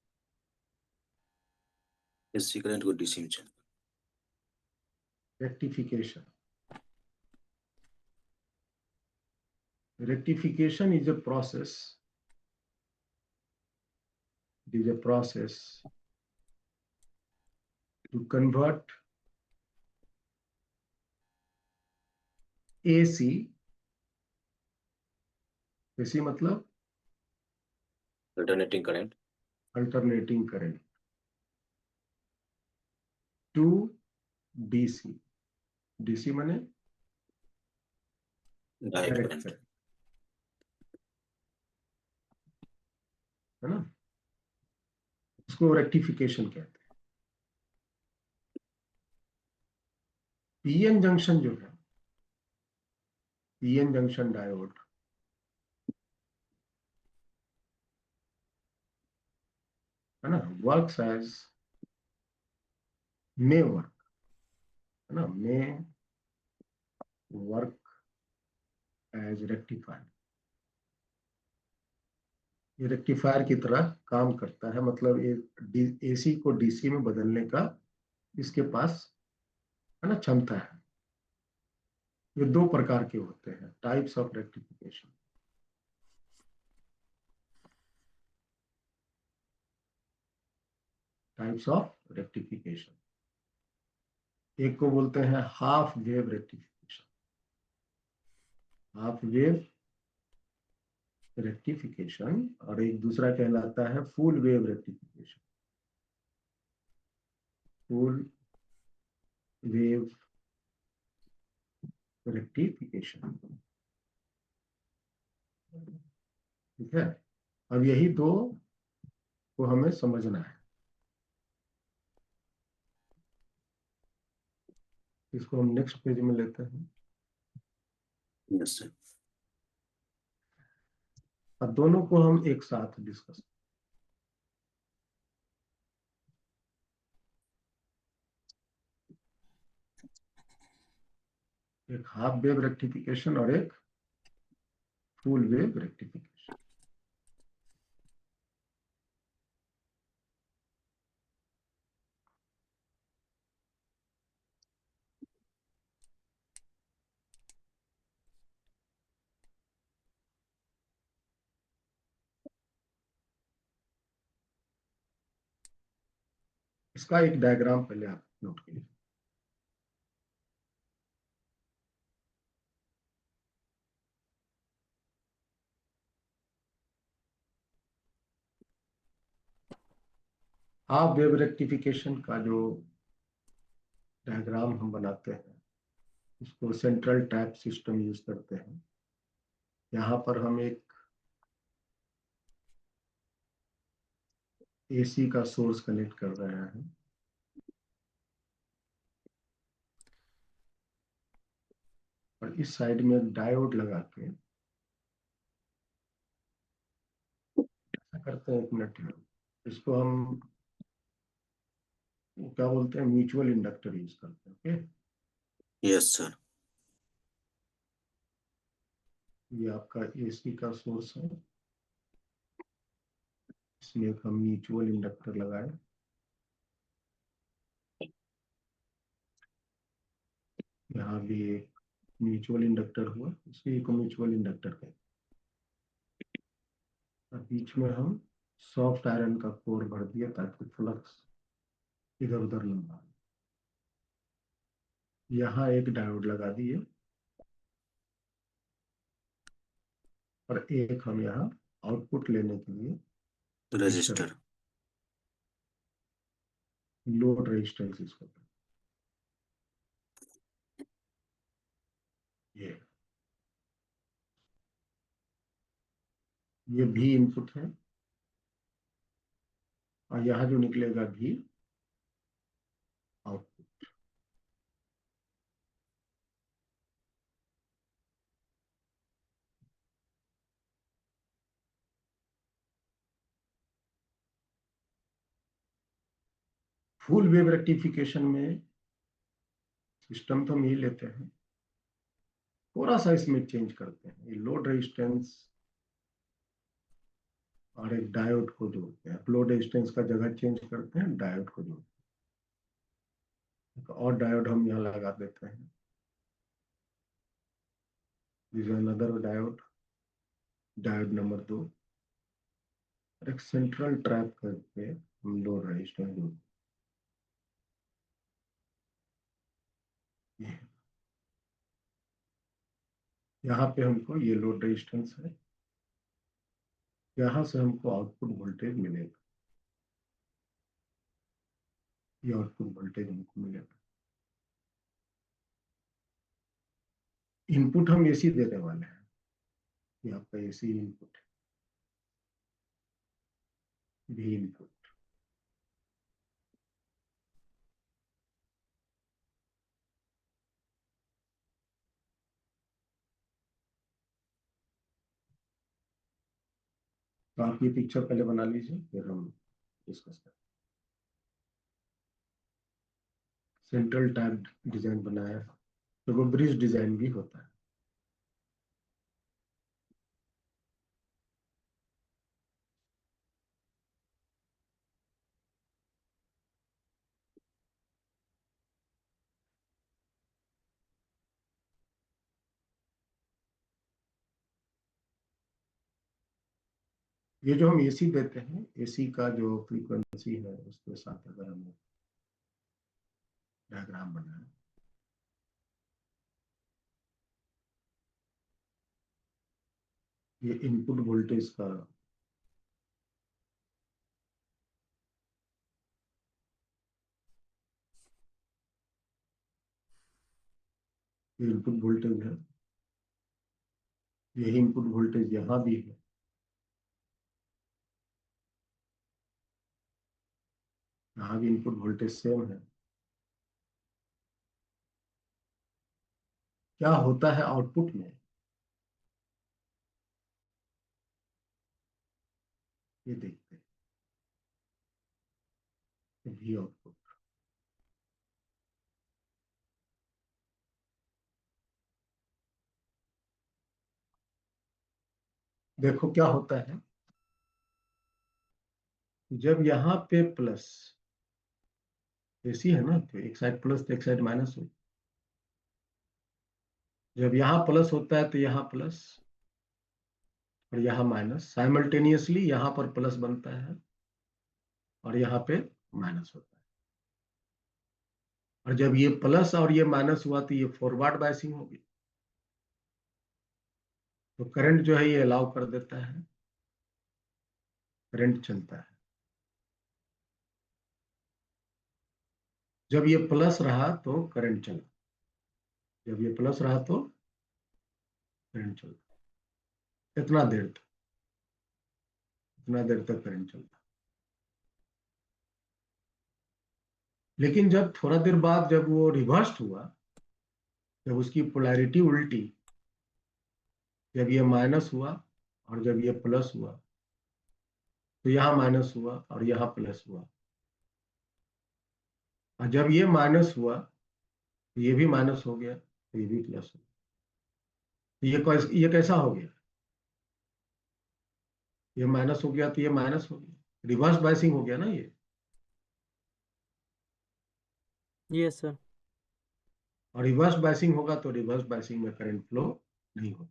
AC current को DC में change. Rectification. Rectification is a process. It is a process to convert AC, AC मतलब Alternating current. alternating current, to DC. DC माने Direct डायरेक्ट current. करंट, है ना, उसको रेक्टिफिकेशन कहते हैं। पीएन जंक्शन जो है, पीएन जंक्शन डायोड, है ना, वर्क्स एज, मे वर्क, है ना, मे वर्क एज रेक्टिफायर। ये रेक्टिफायर की तरह काम करता है, मतलब ये एसी को डीसी में बदलने का इसके पास, है ना, क्षमता है। ये दो प्रकार के होते हैं, types of rectification. Types of rectification, एक को बोलते हैं half wave rectification, half wave rectification, और एक दूसरा कहलाता है full wave rectification, full wave rectification. ठीक है, अब यही दो को हमें समझना है। इसको हम नेक्स्ट पेज में लेते हैं, Yes sir. और दोनों को हम एक साथ डिस्कस। एक हाफ वेव रेक्टिफिकेशन और एक फुल वेव रेक्टिफिकेशन। इसका एक डायग्राम पहले आप नोट कीजिए। हाफ वेव रेक्टिफिकेशन का जो डायग्राम हम बनाते हैं, उसको सेंट्रल टैप सिस्टम यूज करते हैं। यहाँ पर हम एक एसी का सोर्स कनेक्ट कर रहे हैं, और इस साइड में एक डायोड लगा के, ऐसा करते हैं, 1 मिनट, इसको हम क्या बोलते हैं, म्यूचुअल इंडक्टर यूज करते हैं। Okay, Yes sir. ये आपका एसी का सोर्स है, इसमें एक हम म्यूचुअल इंडक्टर लगाए, यहाँ भी एक म्यूचुअल इंडक्टर हुआ, इसी को म्यूचुअल इंडक्टर कहते हैं। और बीच में हम सॉफ्ट आयरन का कोर भर दिया ताकि फ्लक्स इधर उधर न भागे। यहाँ एक डायोड लगा दिए और एक हम यहाँ आउटपुट लेने के लिए रजिस्टर। लोड रेजिस्टेंस इसको कहते हैं। ये भी इनपुट है और यहाँ जो निकलेगा भी आउटपुट। फुल वेव रेक्टिफिकेशन में सिस्टम तो हम यही लेते हैं, थोड़ा सा इसमें चेंज करते हैं। ये लोड रेजिस्टेंस और एक डायोड को जोड़ते हैं। लोड रेजिस्टेंस का जगह चेंज करते हैं, डायोड को जोड़ते हैं। और डायोड हम यहाँ लगा देते हैं। This is another diode, diode number 2। एक सेंट्रल ट्रैप करके हम लोड रेजिस्टेंस जोड़ते हैं। यहाँ पे हमको ये लोड रेजिस्टेंस है, यहाँ से हमको आउटपुट वोल्टेज मिलेगा। ये आउटपुट वोल्टेज हमको मिलेगा। इनपुट हम एसी देने वाले हैं, ये आपका एसी इनपुट है, भी इनपुट। तो आप ये पिक्चर पहले बना लीजिए, फिर हम डिस्कस करें। सेंट्रल टाइप डिजाइन बनाया, तो वो ब्रिज डिजाइन भी होता है। ये जो हम एसी देते हैं, एसी का जो फ्रीक्वेंसी है उसके साथ अगर हम डायग्राम बनाए, ये इनपुट वोल्टेज का इनपुट वोल्टेज है, यही इनपुट वोल्टेज यहाँ भी है, यहाँ भी इनपुट वोल्टेज सेम है। क्या होता है आउटपुट में, ये देखते हैं। भी आउटपुट देखो क्या होता है, जब यहाँ पे प्लस, एसी है ना, तो एक साइड प्लस तो एक साइड माइनस हो। जब यहाँ प्लस होता है तो यहाँ प्लस और यहाँ माइनस, साइमल्टेनियसली यहाँ पर प्लस बनता है और यहाँ पे माइनस होता है। और जब ये प्लस और ये माइनस हुआ तो ये फॉरवर्ड बायसिंग होगी, तो करंट जो है ये अलाउ कर देता है, करंट चलता है। जब ये प्लस रहा तो करंट चला, जब ये प्लस रहा तो करंट चलता। इतना देर तक, इतना देर तक करंट चलता। लेकिन जब थोड़ा देर बाद जब वो रिवर्स हुआ, जब उसकी पोलैरिटी उल्टी, जब ये माइनस हुआ और जब ये प्लस हुआ, तो यहाँ माइनस हुआ और यहाँ प्लस हुआ। और जब ये माइनस हुआ तो ये भी माइनस हो गया, तो ये भी प्लस हो गया। ये कैसा हो गया, ये माइनस हो गया तो ये माइनस हो गया, रिवर्स बायसिंग हो गया ना ये। Yes, sir. और रिवर्स बायसिंग होगा तो रिवर्स बायसिंग में करंट फ्लो नहीं होगा।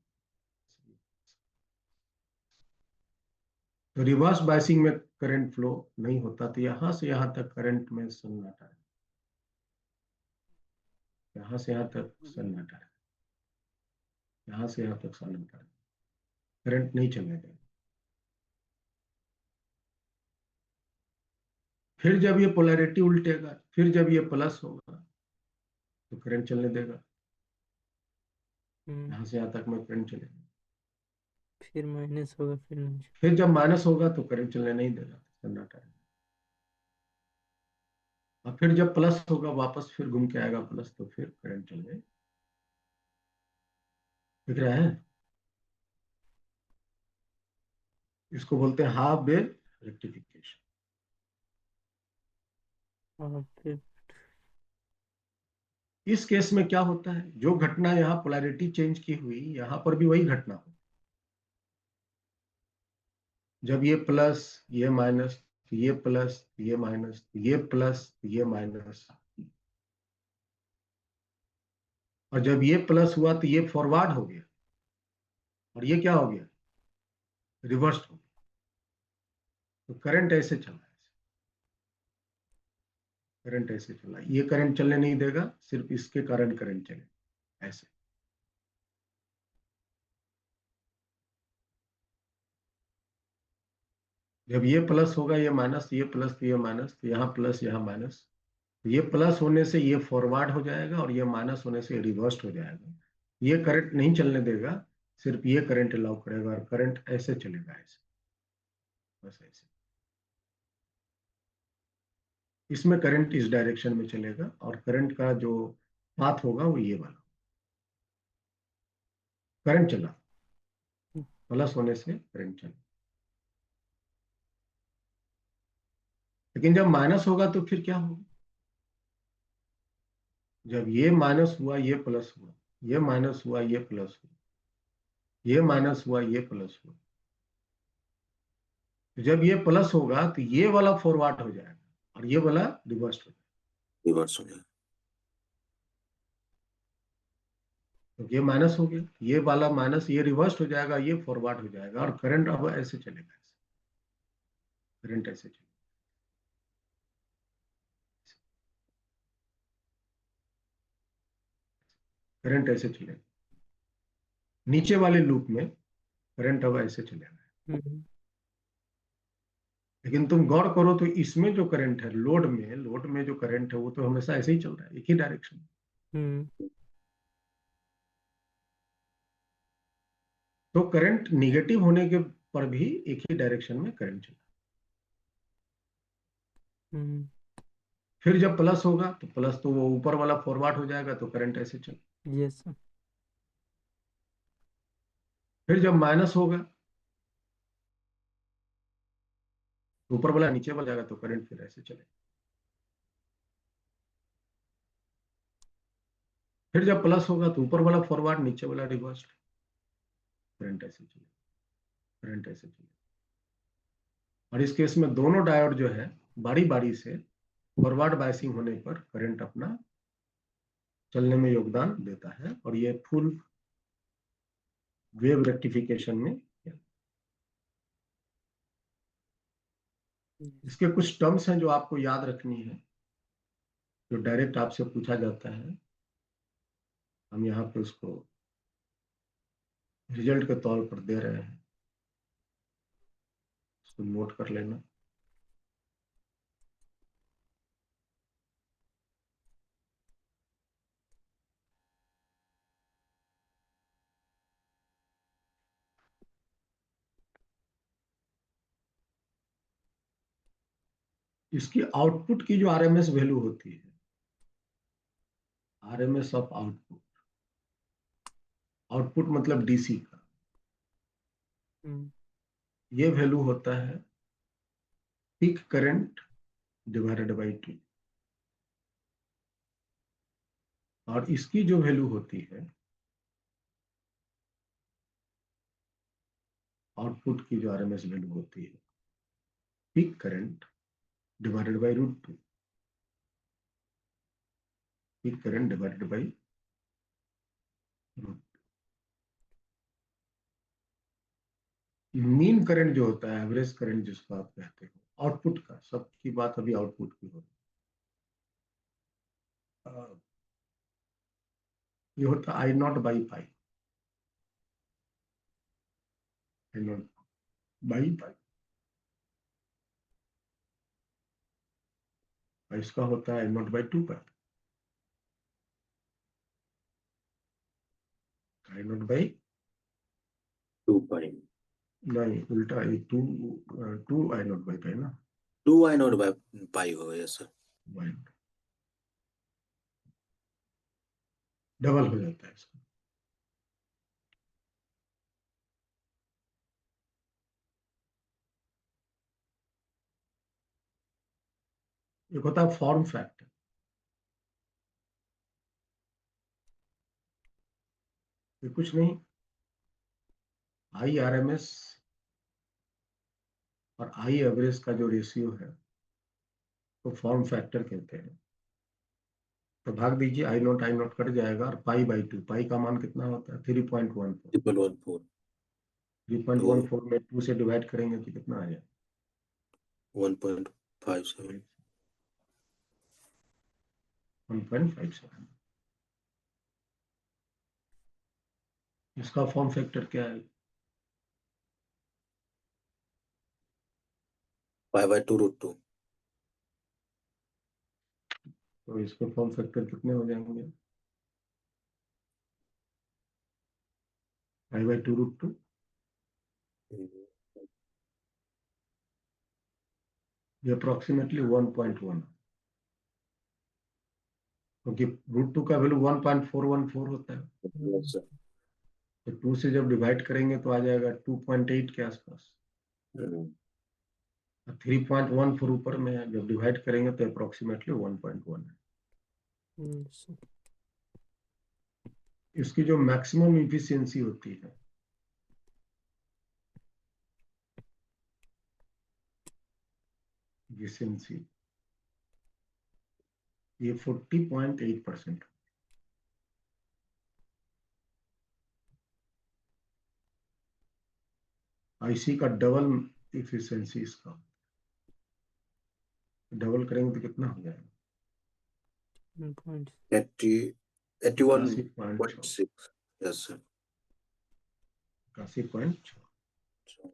तो रिवर्स बायसिंग में करंट फ्लो नहीं होता, तो यहां से यहां तक करंट में सन्नाटा है, यहां से यहां तक सन्नाटा है, यहां से यहां तक सन्नाटा है, करंट नहीं चलने देगा। फिर जब ये पोलैरिटी उल्टेगा, फिर जब ये प्लस होगा तो करंट चलने देगा, यहां से यहां तक में करंट चलेगा। फिर माइनस होगा, फिर नहीं। फिर जब माइनस होगा तो करंट चलने नहीं देगा, सन्नाटा है। और फिर जब प्लस होगा वापस फिर घूम के आएगा प्लस, तो फिर करंट चलने दिख रहा है। इसको बोलते हैं हाफ वेव रेक्टिफिकेशन। और फिर इस केस में क्या होता है, जो घटना यहाँ पोलैरिटी चेंज की हुई, यहां पर भी वही घटना हो। जब ये प्लस ये माइनस, ये प्लस ये माइनस, ये प्लस ये माइनस, और जब ये प्लस हुआ तो ये फॉरवर्ड हो गया, और ये क्या हो गया, रिवर्स हो गया। तो करंट ऐसे चला है, करंट ऐसे चला, ये करंट चलने नहीं देगा, सिर्फ इसके कारण करंट चले ऐसे। जब ये प्लस होगा ये माइनस, ये प्लस ये माइनस, तो यहाँ प्लस यहाँ माइनस, तो ये प्लस होने से ये फॉरवर्ड हो जाएगा और ये माइनस होने से रिवर्स हो जाएगा। ये करंट नहीं चलने देगा, सिर्फ ये करंट अलाउ करेगा, और करंट ऐसे चलेगा, ऐसे, बस ऐसे। इसमें करंट इस डायरेक्शन में चलेगा, और करंट का जो पाथ होगा वो ये वाला, करंट चला, प्लस होने से करंट चला। लेकिन जब माइनस होगा तो फिर क्या होगा, जब ये माइनस हुआ ये प्लस हुआ, ये माइनस हुआ ये प्लस हुआ, ये माइनस हुआ ये प्लस हुआ, तो जब ये प्लस होगा तो ये वाला फॉरवर्ड हो जाएगा और ये वाला रिवर्स हो जाएगा। रिवर्स हो जाएगा। तो ये माइनस हो गया, ये वाला माइनस, ये रिवर्स हो जाएगा, ये फॉरवर्ड हो जाएगा, और करंट अब ऐसे चलेगा, ऐसे करंट ऐसे चलेगा, करंट ऐसे चलेगा। नीचे वाले लूप में करंट अब ऐसे चलेगा। लेकिन तुम गौर करो तो इसमें जो करंट है, लोड में जो करंट है वो तो हमेशा ऐसे ही चल रहा है, एक ही डायरेक्शन। तो करंट निगेटिव होने के पर भी एक ही डायरेक्शन में करंट चला। फिर जब प्लस होगा तो प्लस तो वो ऊपर वाला फॉरवर्ड हो जाएगा, तो करंट ऐसे चला। यस। फिर जब माइनस होगा तो ऊपर वाला नीचे वाला जाएगा, तो करंट फिर ऐसे चलेगा। फिर जब प्लस होगा तो ऊपर वाला फॉरवर्ड, नीचे वाला रिवर्स, करंट ऐसे चलेगा, करंट ऐसे चलेगा। और इस केस में दोनों डायोड जो है बारी बारी से फॉरवर्ड बायसिंग होने पर करंट अपना चलने में योगदान देता है, और ये फुल वेव रेक्टिफिकेशन में। इसके कुछ टर्म्स हैं जो आपको याद रखनी है, जो डायरेक्ट आपसे पूछा जाता है। हम यहाँ पे उसको रिजल्ट के तौर पर दे रहे हैं, उसको नोट कर लेना। इसकी आउटपुट की जो आरएमएस वैल्यू होती है, आरएमएस ऑफ आउटपुट, आउटपुट मतलब डीसी का, ये वैल्यू होता है पीक करंट डिवाइडेड बाई 2। और इसकी जो वैल्यू होती है, आउटपुट की जो आरएमएस वैल्यू होती है, peak current divided by √2, peak current divided by mean current जो होता है, एवरेज करंट जिसको आप कहते हो, आउटपुट का, सबकी बात अभी आउटपुट की हो रही है। ये होता I nought by pi, I nought by pi, और इसका होता है आई नॉट बाई 2 पाई, आई नॉट बाई 2 pi. नहीं, उल्टा, ये 2 2 आई नॉट बाई पाई ना, 2 I naught by pi होगा, yes sir. बाई डबल हो जाता है इसका। एक होता है फॉर्म फैक्टर, ये कुछ नहीं, आई आर एम एस और आई एवरेज का जो रेशियो है तो फॉर्म फैक्टर कहते हैं। तो भाग दीजिए, आई नॉट कट जाएगा, और पाई बाई 2, पाई का मान कितना होता है 3.14, 1.14. 3.14 में 2 से डिवाइड करेंगे तो कितना आ जाएगा 1.57. 1.57। इसका फॉर्म फैक्टर क्या है? Pi by 2 root 2. तो इसके फॉर्म फैक्टर कितने हो जाएंगे? पाई बाई 2 रूट 2, ये अप्रोक्सीमेटली 1.1, क्योंकि रूट 2 का वैल्यू 1.414 होता है, Yes sir. तो 2 से जब डिवाइड करेंगे तो आ जाएगा 2.8 के आसपास, Hmm. 3.14 ऊपर में है, जब डिवाइड करेंगे तो अप्रोक्सीमेटली 1.1 है। सर। इसकी जो मैक्सिमम इफिशियंसी होती है इफिशियंसी, ये 40.8%, आईसी का डबल इफिशियंसी इसका, डबल करेंगे तो कितना हो जाएगा? 80, 81.6, 81.6. Yes sir. 81.6। So,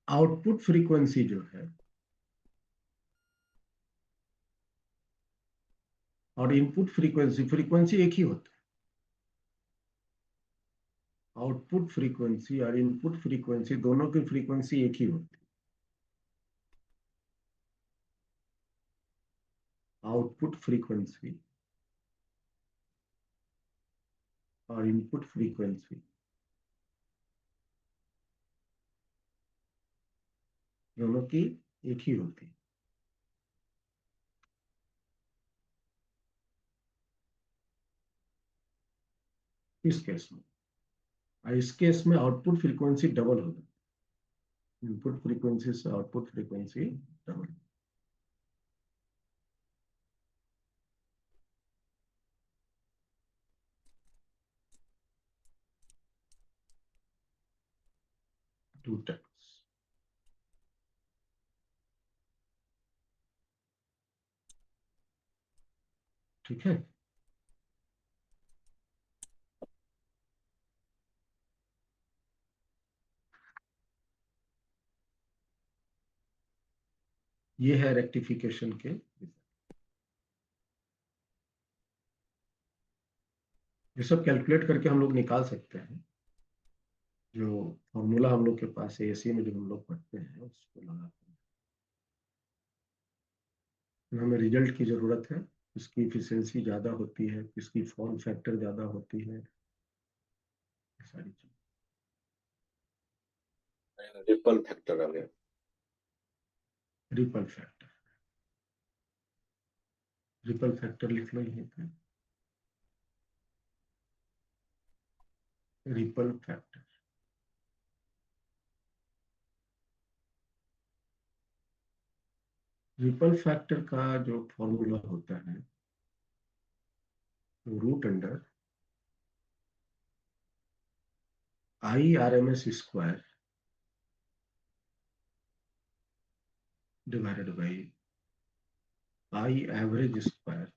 output frequency जो है और इनपुट फ्रीक्वेंसी, फ्रीक्वेंसी एक ही होता है, आउटपुट फ्रीक्वेंसी और इनपुट फ्रीक्वेंसी दोनों की फ्रीक्वेंसी एक ही होती है। आउटपुट फ्रीक्वेंसी और इनपुट फ्रीक्वेंसी दोनों की एक ही होती है। इस केस में, और इस केस में आउटपुट फ्रीक्वेंसी डबल होगी, इनपुट फ्रीक्वेंसी से output frequency double. Two times, ठीक है। ये है रेक्टिफिकेशन के, ये सब कैलकुलेट करके हम लोग निकाल सकते हैं। जो फॉर्मूला हम लोग के पास है एसी में जो हम लोग पढ़ते हैं उसको लगाते हैं, हमें रिजल्ट की जरूरत है, किसकी इफिशियंसी ज्यादा होती है, किसकी फॉर्म फैक्टर ज्यादा होती है, ये सारी चीज। रिपल फैक्टर आ गया. रिपल फैक्टर, रिपल फैक्टर लिख लो यहीं पे, रिपल फैक्टर। रिपल फैक्टर का जो फॉर्मूला होता है root under IRMS square divided by I average square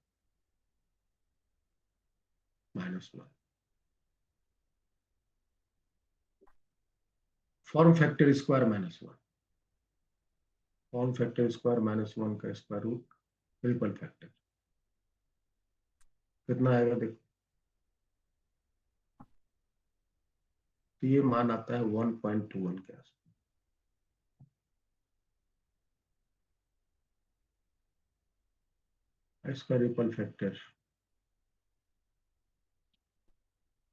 -1 form factor square -1 form factor square -1 का स्क्वायर रूट ट्रिपल फैक्टर कितना आएगा देखो। तो ये मान आता है 1.21 के आसपास। इसका रिपल फैक्टर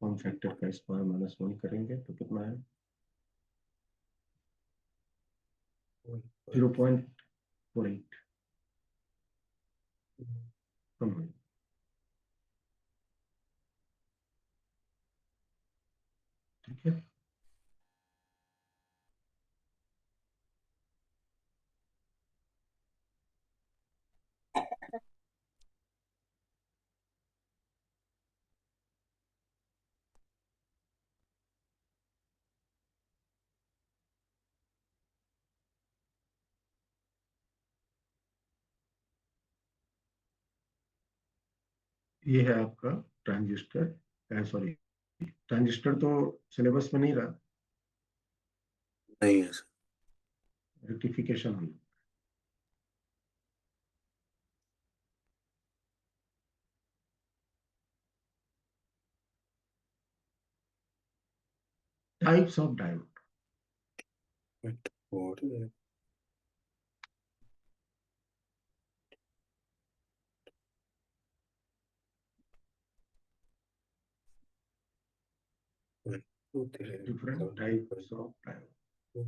फॉर्म फैक्टर का स्क्वायर -1 करेंगे तो कितना है 0.48 कम है। ठीक है, ये है आपका ट्रांजिस्टर। सॉरी, ट्रांजिस्टर तो सिलेबस में नहीं रहा, नहीं है सर। रेक्टिफिकेशन हुई। Types of diode. और डिफरेंट टाइप्स ऑफ डायोड।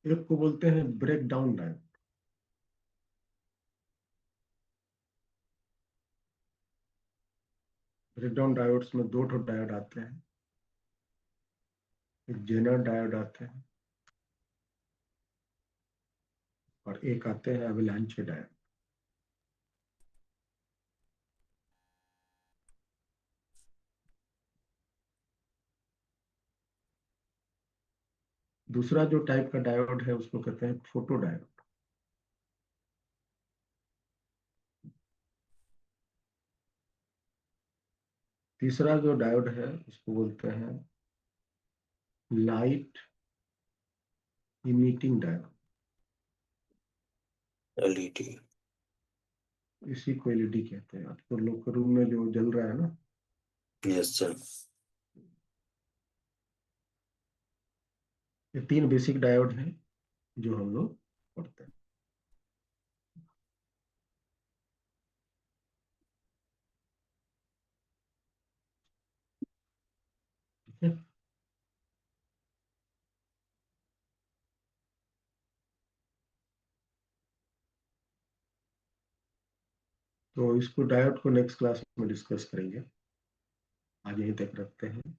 एक को बोलते हैं break down diode. Break down diodes में दो डायोड आते हैं, एक जेनर डायोड आते हैं और एक आते हैं अवलांचे डायोड। दूसरा जो टाइप का डायोड है उसको कहते हैं फोटो डायोड। तीसरा जो डायोड है उसको बोलते हैं लाइट इमिटिंग डायोड। LED। इसी को एलईडी कहते हैं। आपको लोग के रूम में जो जल रहा है ना, यस सर। ये 3 बेसिक डायोड हैं जो हम लोग पढ़ते हैं। ठीक है, तो इसको डायोड को नेक्स्ट क्लास में डिस्कस करेंगे। आज यहीं तक रखते हैं,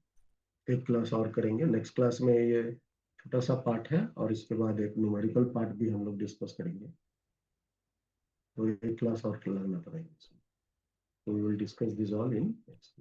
एक क्लास और करेंगे। नेक्स्ट क्लास में ये छोटा सा पार्ट है और इसके बाद एक न्यूमेरिकल पार्ट भी हम लोग डिस्कस करेंगे। तो एक क्लास और लगना पड़ेगा इसमें। तो we will discuss this all in next.